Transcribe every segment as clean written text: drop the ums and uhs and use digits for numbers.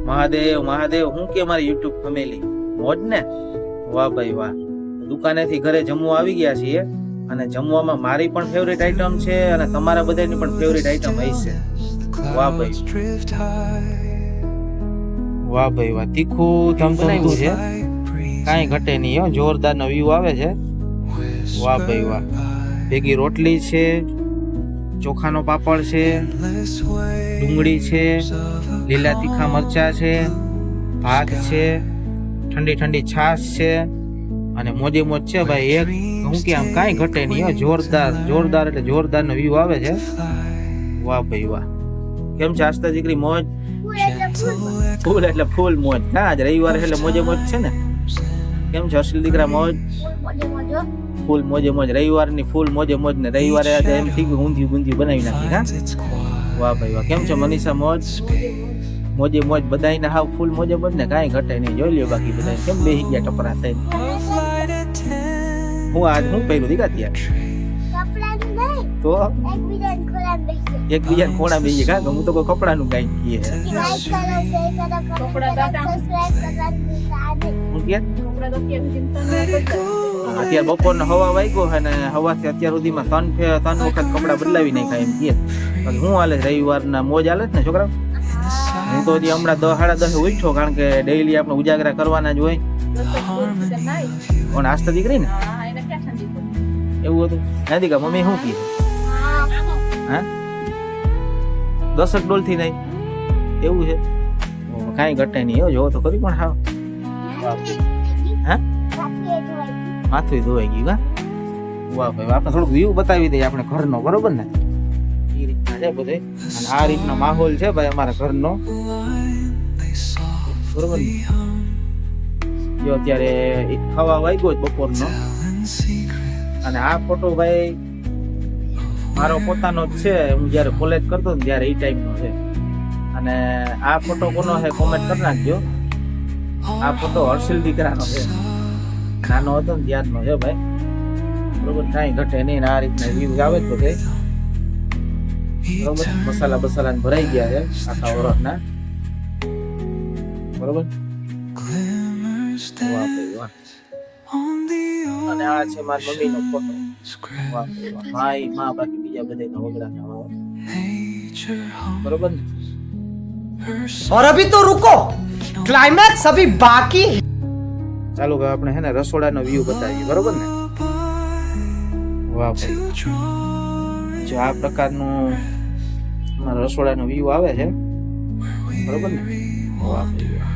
મહાદેવ મહાદેવ. હું કે મારી યુટ્યુબ ફેમિલી મોજ ને? વાહ ભાઈ વાહ. દુકાનેથી ઘરે જમવા આવી ગયા છીએ અને જમવામાં મારી પણ ફેવરિટ આઈટમ છે અને તમારા બધાની પણ ફેવરિટ આઈટમ હશે. વાહ ભાઈ વાહ ભાઈ વાહ. તીખું ધમધમતું છે, કાંઈ ઘટે નહીં હો. જોરદાર નો વ્યૂ આવે છે. વાહ ભાઈ વાહ. ભેગી રોટલી છે, ચોખાનો પાપડ છે, ડુંગળી છે, લીલા તીખા મરચા છે, ભાત છે, ઠંડી ઠંડી છાશ છે અને મોજે મોજ છે ભાઈ. એક હું કે આમ કાંઈ ઘટે નહીં હો. જોરદાર જોરદાર એટલે જોરદાર નો વ્યૂ આવે છે. વાહ ભાઈ વાહ. કેમ છે આસ્તા દીકરી? મોજ? ફૂલ એટલે ફૂલ મોજ. હા, આજ રવિવાર એટલે મોજે મોજ છે ને. કેમ છે અસલ દીકરા? મોજ ફૂલ મોજે મોજ. રવિવારની ફૂલ મોજે મોજ ને રવિવારે આજે એમ થઈ ગયું ઊંધિયું ગુંધિયું બનાવી નાખી. હા, વાહ ભાઈ વાહ. કેમ છે મનીષા? મોજ મોજે મોજ. બધાને હાવ ફૂલ મોજે મોજ ને કાંઈ ઘટે નહીં. જોઈ લ્યો બાકી બધા કેમ બેસી ગયા ટપરા થઈને. હું આજ હું પહેર્યું દીકા ત્યાં તો એકબીજાને ખોણા બેસી ગયા. હું તો કોઈ કપડાનું કાંઈ કીએ અત્યારે બપોરનો હવા વાગ્યો અને હવાથી અત્યાર સુધીમાં ત્રણ વખત કપડા બદલાવી નાખ્યા એમ કહે. બાકી હું હાલે રવિવારના મોજ હાલે જ ને છોકરા? હું તો હજી હમણાં 10:30 ઉઠ્યો, કારણ કે ડેઈલી આપણે ઉજાગરા કરવાના જ હોય. કોણ આસ્તા દીકરી ને? એવું હતું નથી કા? મમ્મી શું કીધું? હા, 10 ડોલ થી નહીં એવું છે? કાંઈ ઘટે નહીં એવો. જોવો તો ખરી પણ હાવ. હા, માથું ધોવાઈ ગયું. હા, વાહ ભાઈ. આપણે થોડુંક વ્યૂ બતાવી દઈએ આપણે ઘરનો, બરોબર ને? એ રીતના છે બધે અને આ રીતનો માહોલ છે ભાઈ અમારા ઘરનો, બરોબર ને? જો અત્યારે હવા વાગ્યો જ બપોરનો અને આ ફોટો ભાઈ મારો પોતાનો જ છે. હું જયારે કોલેજ કરતો ને ત્યારે એ ટાઈમનો છે. અને આ ફોટો કોનો છે કોમેન્ટ કરી નાખજો. આ ફોટો હર્ષિલ દીકરાનો છે. નાનો હતો ને ત્યારનો છે ભાઈ, બરોબર? કાંઈ ઘટે નહીં. આ રીતના વ્યૂ આવે જ બધે, બરોબર? મસાલા બસાલા ભરાઈ ગયા છે આખા વરસના, બરોબર? વાહ ભાઈ વાહ. અને આ છે મારી મમ્મીનો ફોટો. વાહ ભાઈ વાહ. ભાઈ માં બાકી બીજા બધા વગડા ના આવે, બરોબર ને? और अभी तो रुको, क्लाइमैक्स अभी बाकी. ચાલો ભાઈ આપણે હે ને રસોડાનો વ્યૂ બતાવીએ, બરોબર ને? વાહ ભાઈ. જો આ પ્રકારનું અમારા રસોડાનો વ્યૂ આવે છે, બરોબર ને? વાહ ભાઈ વાહ.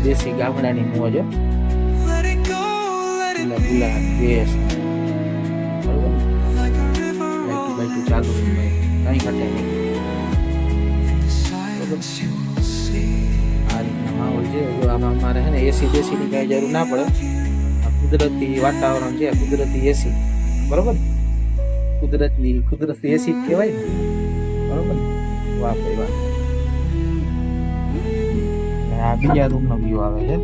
દેશી ગામડાની મોજ, ગુલા ગેસ, બરોબર ને? લાઈટ ચાલુ, કાંઈ ઘટે નહીં, બરોબર? આ રીતના માહોલ છે. જો આમાં અમારે છે ને એસી બેસીની કાંઈ જરૂર ના પડે. આ કુદરતી વાતાવરણ છે, કુદરતી એસી, બરોબર ને? કુદરતી એસી જ કહેવાય ને, બરોબર ને? વાહ ભાઈ વાહ. આ બીજા રૂમનો વ્યૂ આવે છે.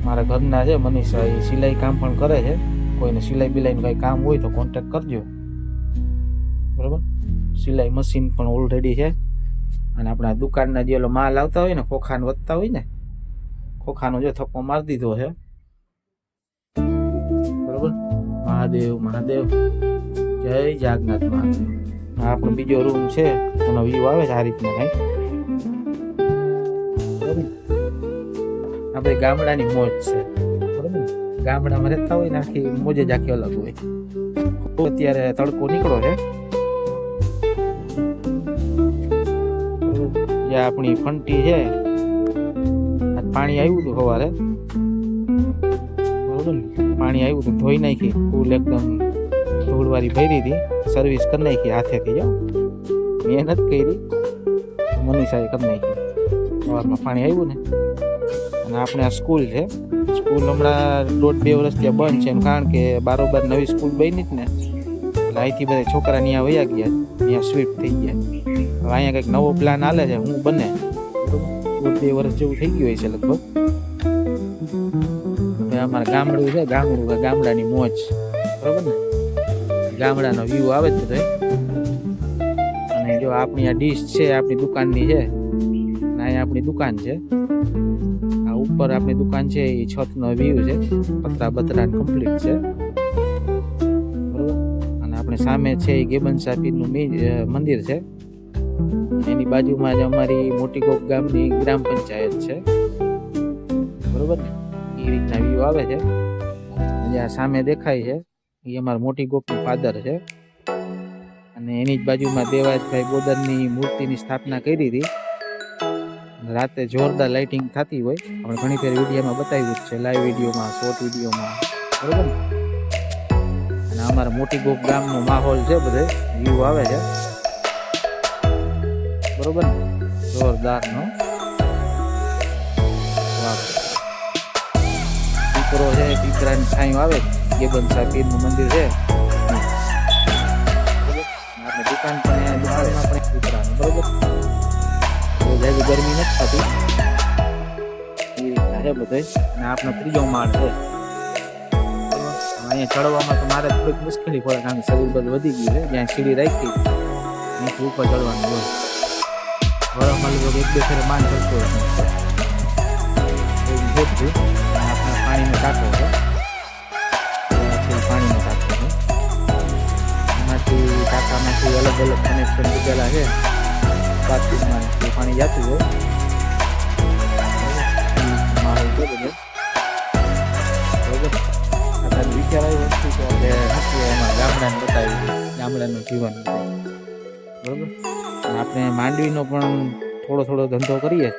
મારા ઘરના છે મનીષા, એ સિલાઈ કામ પણ કરે છે. કોઈને સિલાઈ બિલાઈનું કઈ કામ હોય તો કોન્ટેક્ટ કરજો, બરોબર? સિલાઈ મશીન પણ ઓલરેડી છે. અને આપણા દુકાનના જે માલ આવતા હોય ને, ખોખાને વધતા હોય ને, ખોખાનો જો થપ્પો મારી દીધો છે, બરોબર? મહાદેવ મહાદેવ, જય જાગનાથ મહાદેવ. આ આપણો બીજો રૂમ છે, એનો વ્યૂ આવે છે આ રીતના કઈ, બરોબર? આપણે ગામડાની મોજ છે, બરોબર? ગામડામાં રહેતા હોય ને આખી મોજ જ આખી અલગ હોય. અત્યારે તડકો નીકળો છે, જે આપણી ફંટી છે, પાણી આવ્યું હતું સવારે, બરોબર ને? પાણી આવ્યું હતું, ધોઈ નાખી, ફૂલ એકદમ ધૂળવાળી ભરી હતી, સર્વિસ કરી નાખી હાથેથી. જો મહેનત કરી, મનીષાએ કરી નાખી. સવારમાં પાણી આવ્યું ને. અને આપણે આ સ્કૂલ છે, સ્કૂલ હમણાં 1.5-2 વર્ષ ત્યાં બંધ છે, કારણ કે બારોબાર નવી સ્કૂલ બની જ ને, એટલે અહીંથી બધા છોકરા ત્યાં વયા ગયા, ત્યાં સ્વીપ થઈ ગયા. હવે અહીંયા કંઈક નવો પ્લાન હાલે છે, હું બને 1-2 વર્ષ જેવું થઈ ગયું હોય છે લગભગ. અમારા ગામડું છે, ગામડાની મોજ, બરોબર ને? ગામડાનો વ્યૂ આવે છે બધો. અને જો આપણી આ ડીશ છે આપણી દુકાનની છે, અને અહીંયા આપણી દુકાન છે. આ ઉપર આપણી દુકાન છે એ છતનો વ્યૂ છે, પતરા બતરા કમ્પ્લીટ છે બરોબર. અને આપણે સામે છે એ ગેબનસા પીરનું મંદિર છે. એની બાજુમાં જ અમારી મોટી ગોપ ગામની ગ્રામ પંચાયત છે બરોબર ને. એ રીતના વ્યૂ આવે છે. જ્યાં સામે દેખાય છે એ અમારા મોટી ગોપનું ફાધર છે. અને એની જ બાજુમાં દેવાજભાઈ બોદરની મૂર્તિની સ્થાપના કરી હતી. રાતે જોરદાર લાઇટિંગ થતી હોય, આપણે ઘણી ફેર વિડીયોમાં બતાવ્યું જ છે, લાઈવ વિડીયોમાં, શોર્ટ વિડીયોમાં બરોબર ને. અને અમારા મોટી ગોપ ગામનો માહોલ છે, બધે વ્યૂ આવે છે બરોબર ને, જોરદારનો. પીપરો છે, પીપરાની છાંયો આવે, ગેબનસા પીરનું મંદિર છે. આપણે દુકાન પણ દુકાનમાં પણ પીપરાનું બરોબર. બહુ જાજી ગરમી નથી થતી એ રીતના છે બધે. અને આપણો 3જો માળ છે. અહીંયા ચડવામાં તો મારે થોડીક મુશ્કેલી પડે, કારણ કે શરીર બધું વધી ગયું છે. જ્યાં સીડી રાખી ત્યાંથી ઉપર ચડવાનું હોય. વરસમાં લગભગ 1-2 ફેરે માંડ ચડતો હોય એવું જોતું. આપણા પાણીનો ટાંકો છે, પાણીનો ટાંકો છે. એમાંથી ટાંકામાંથી અલગ અલગ કનેક્શન લીધેલા છે. બાથરૂમમાં પાણી જતું હોય માહોલ છે બધે બરોબર. આ વિચાર આવી વસ્તુ તો આપણે નથી એમાં ગામડાને બતાવી, ગામડાનું જીવન બરોબર. આપણે માંડવીનો પણ થોડો ધંધો કરીએ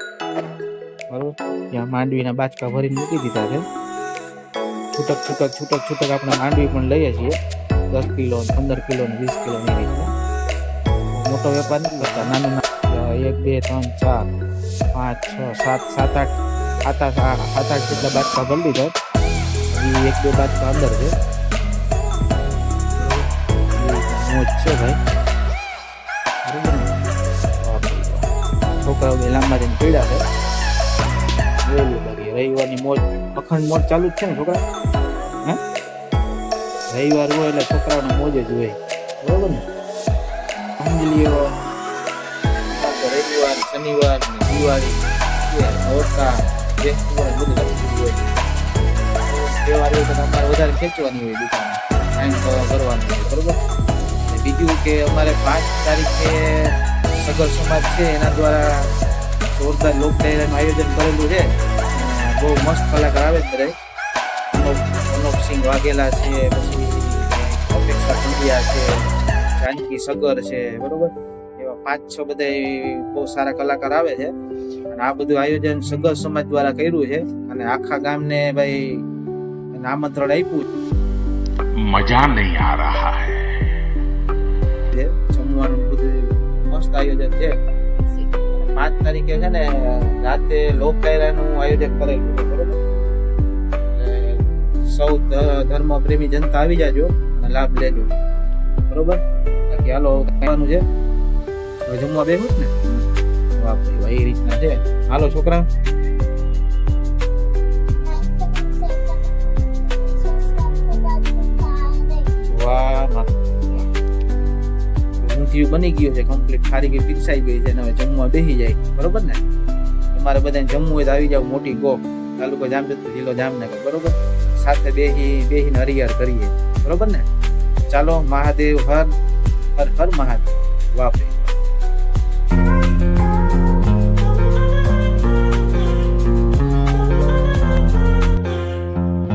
બરોબર. ત્યાં માંડવીના બાચકા ભરીને મૂકી દીધા છે. છૂટક આપણે માંડવી પણ લઈએ છીએ, 10 કિલો, 15 કિલો, 20 કિલો ની રીતે. મોટો વેપાર નથી કરતા, નાનું 1, 2, 3, 4, 5, 6, 7, 8 જેટલા બાચકા ભરી દીધા. એ 1-2 બાચકા અંદર છે. મોજ છે ભાઈ બરોબર ને. છોકરાઓ લાંબા જઈને પીડા છે. જોયેલું બાકી રવિવારની મોજ, અખંડ મોજ ચાલુ જ છે ને છોકરા. હે રવિવાર હોય એટલે છોકરાઓને મોજ જ હોય બરોબર ને. સમજી રવિવાર, શનિવાર, દિવાળી, નોરતા, ફેસ્ટિવલ બધું રમતું હોય. તહેવાર હોય તો અમારે વધારે ખેંચવાની હોય દુકાન, ટાઈમ કરવાનું હોય બરોબર. બીજું કે અમારે 5 તારીખે સગર સમાજ છે એના દ્વારા જોરદાર લોક ડાયરાનું આયોજન કરેલું છે. બહુ મસ્ત કલાકાર આવે છે બધા. અનોપસિંહ વાઘેલા છે, પછી અપેક્ષા પંડ્યા છે, જાનકી સગર છે બરોબર. એવા 5-6 બધા બહુ સારા કલાકાર આવે છે. અને આ બધું આયોજન સગર સમાજ દ્વારા કર્યું છે. અને આખા ગામને ભાઈ આમંત્રણ આપ્યું. મજા નહીં આ રહા હૈ. જમવાનું બધું મસ્ત આયોજન છે. 5 તારીખે છે ને રાતે લોક ડાયરાનું આયોજન કરેલું છે બરોબર. સૌ ધર્મ પ્રેમી જનતા આવી જાજો અને લાભ લેજો બરોબર. બાકી હાલો ખાવાનું છે, હવે જમવા બેઠું જ ને. વાહ ભાઈ વાહ, એ રીતના છે. હાલો છોકરા. વાહ, ઊંધિયું બની ગયું છે કમ્પ્લીટ, ખારી ગઈ પીરસાઈ ગઈ છે. હવે જમવા બેસી જાય બરોબર ને. તમારે બધાને જમવું હોય તો આવી જાવ મોટી ગોપ, તાલુકો જામજોધપુર, જિલ્લો જામનગર બરોબર. સાથે બેસીને હરિયાર કરીએ બરોબર ને. ચાલો, મહાદેવ હર હર હર મહાદેવ. વાહ ભાઈ.